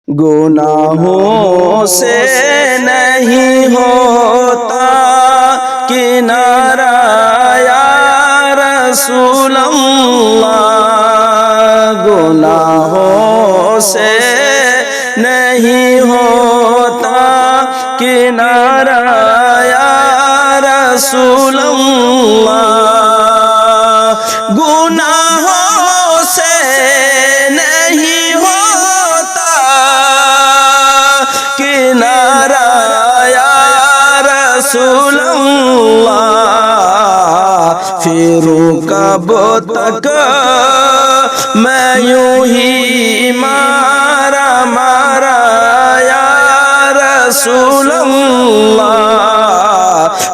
گناہوں سے نہیں ہوتا کنارہ یا رسول اللہ، گناہوں سے نہیں ہوتا کنارہ یا رسول اللہ، گناہوں سے نہیں ہوتا کنارہ یا رسول اللہ، پھروں کب تک میں یوں ہی مارا مارا یا رسول اللہ،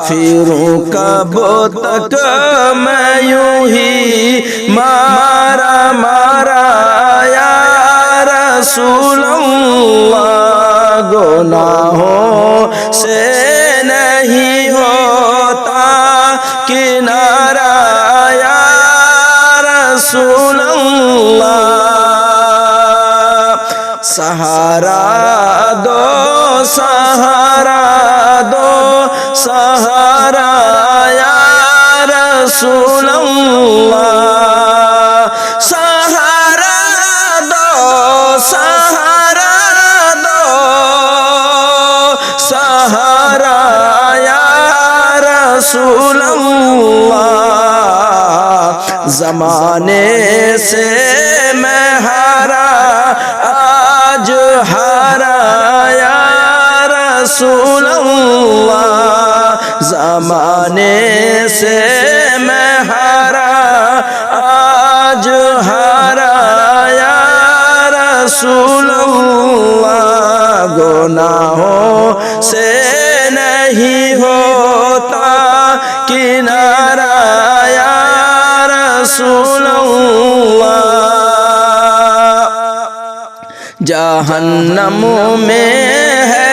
پھروں کب تک میں یوں ہی مارا مارا یا رسول اللہ، گناہوں سے نہیں ہوتا کنارہ یا رسول اللہ، سہارا دو سہارا دو سہارا یا رسول اللہ، سہارا دو سہارا دو سہارا یا رسول اللہ، زمانے سے میں ہارا آج ہارا یا رسول اللہ، زمانے سے میں ہارا آج ہارا یا رسول اللہ، گناہوں سے نہیں ہوتا کنارہ یا رسول اللہ، جہنم میں ہے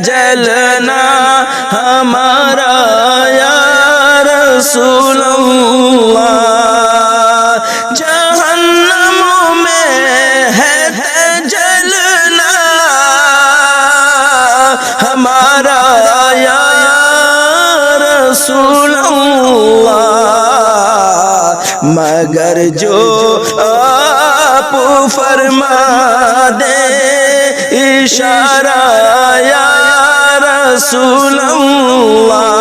جلنا ہمارا یا رسول اللہ، جہنم میں ہے جلنا ہمارا یا رسول اللہ، مگر جو آپ فرما دے اشارہ یا رسول اللہ،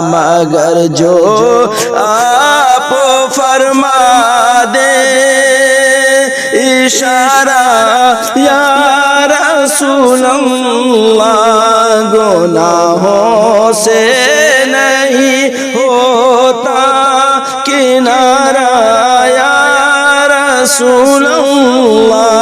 مگر جو آپ فرما دے اشارہ یا رسول اللہ، گناہوں سے نہیں ہوتا کنارہ یا رسول اللہ،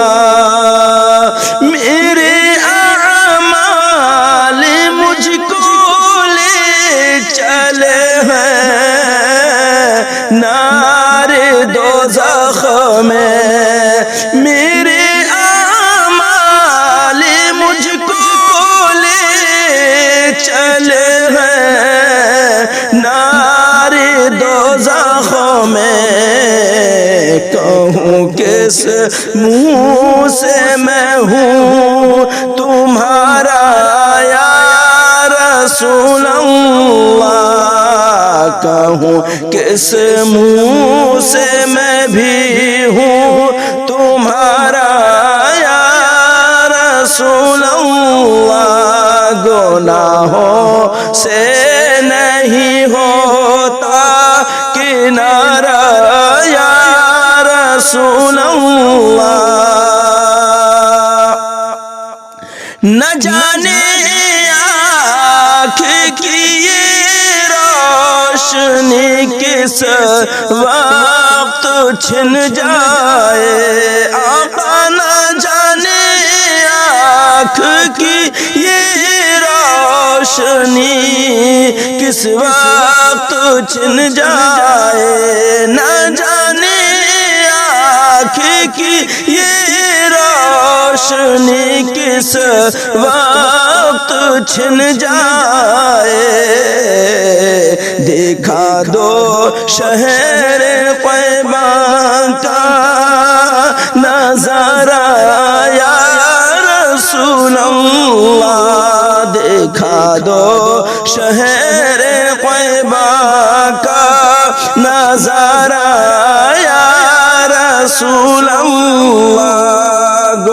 میرے اعمال مجھ کو لے چلے ہیں نار دوزخ میں، میرے اعمال مجھ کو لے چلے ہیں نار دوزخ میں، کہوں کس منہ سے میں ہوں تمہارا یا رسول اللہ، کہوں کس منہ سے میں بھی ہوں تمہارا یا رسول اللہ، گناہوں سے نہیں ہوتا کنارہ یا رسول اللہ، نہ جانے آنکھ کی یہ روشنی کس وقت چھن جائے، آقا نہ جانے آنکھ کی یہ روشنی کس وقت چھن جائے، نہ جانے آنکھ کی یہ روشنی کس وقت چھن جائے، دیکھا دو شہر طیبہ کا نظارہ یا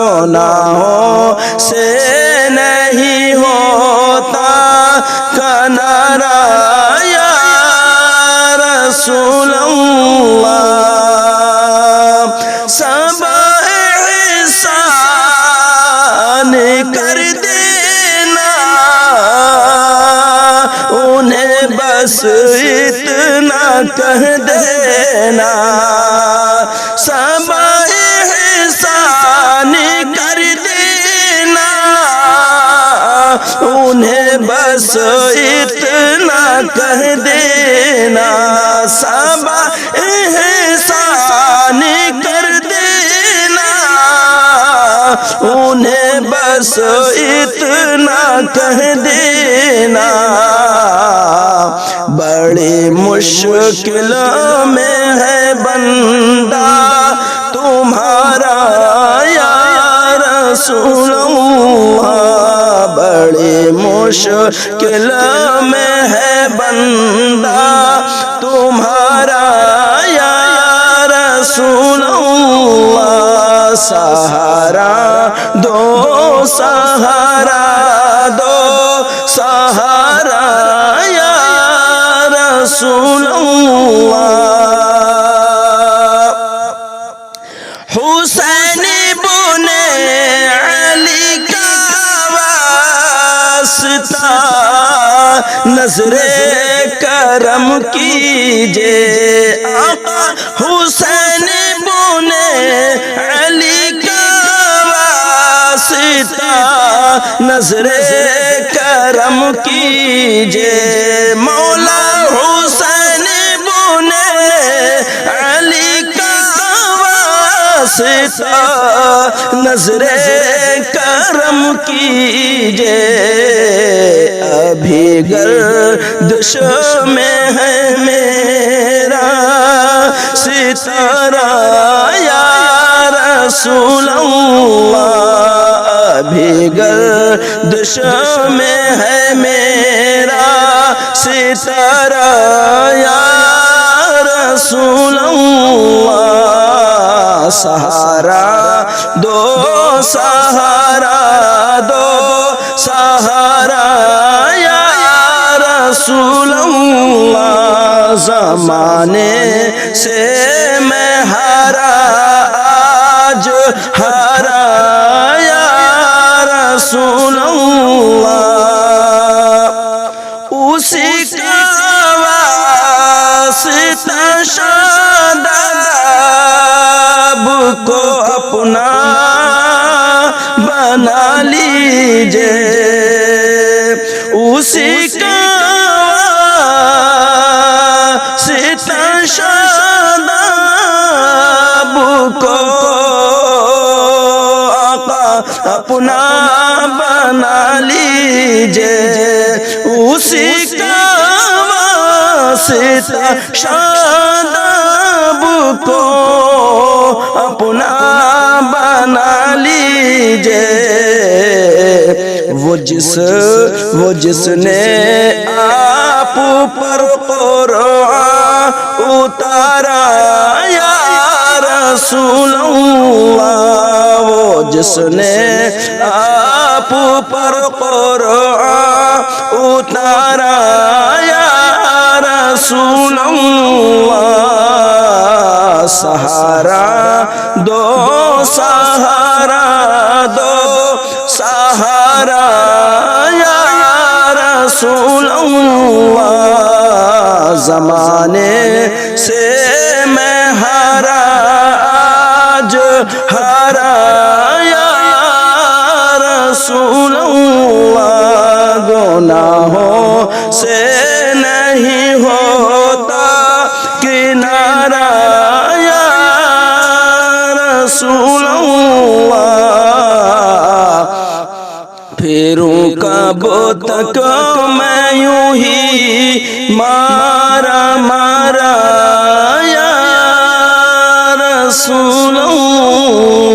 گناہوں سے نہیں ہوتا کنارہ یا رسول اللہ سب احسان کر دینا انہیں بس اتنا کہہ دینا سب احسان کر دینا انہیں بس اتنا کہہ دینا سب احسان کر دینا انہیں بس اتنا کہہ دینا بڑی مشکل میں ہے بندہ تمہارا یا رسول اللہ بڑی مشکل میں ہے بندہ تمہارا یا رسول اللہ سہارا دو سہارا دو سہارا یا رسول اللہ حسین بن علی کا واسطہ نظر کرم کیجے آقا حسین بن علی کا واسطہ نظر کرم کیجے مولا حسین بن علی کا واسطہ نظر کرم کیجے ابھی گردش میں ہے میرا ستارہ یا رسول اللہ ابھی گردش میں ہے میرا ستارہ یا رسول اللہ سہارا دو سہارا دو سہارا یا رسول اللہ زمانے سے میں ہارا آج ہارا یا رسول اللہ اسی کا واسطہ شاداب کو اپنا بنا لیجے اسی کا واسطہ شاداب کو آقا اپنا بنا لیجے اسی کا واسطہ شاداب کو اپنا بنا لیجے وہ جس نے آپ پر قرآن اتارا یا رسول اللہ وہ جس نے آپ پر قرآن اتارا یا رسول اللہ سہارا دو سہارا دو سہارا یا رسول اللہ زمانے سے میں ہارا آج ہارا یا رسول اللہ گناہوں سے نہیں ہوتا کنارہ یا رسول اللہ پھروں کب تک میں یوں ہی مارا مارا یا رسول اللہ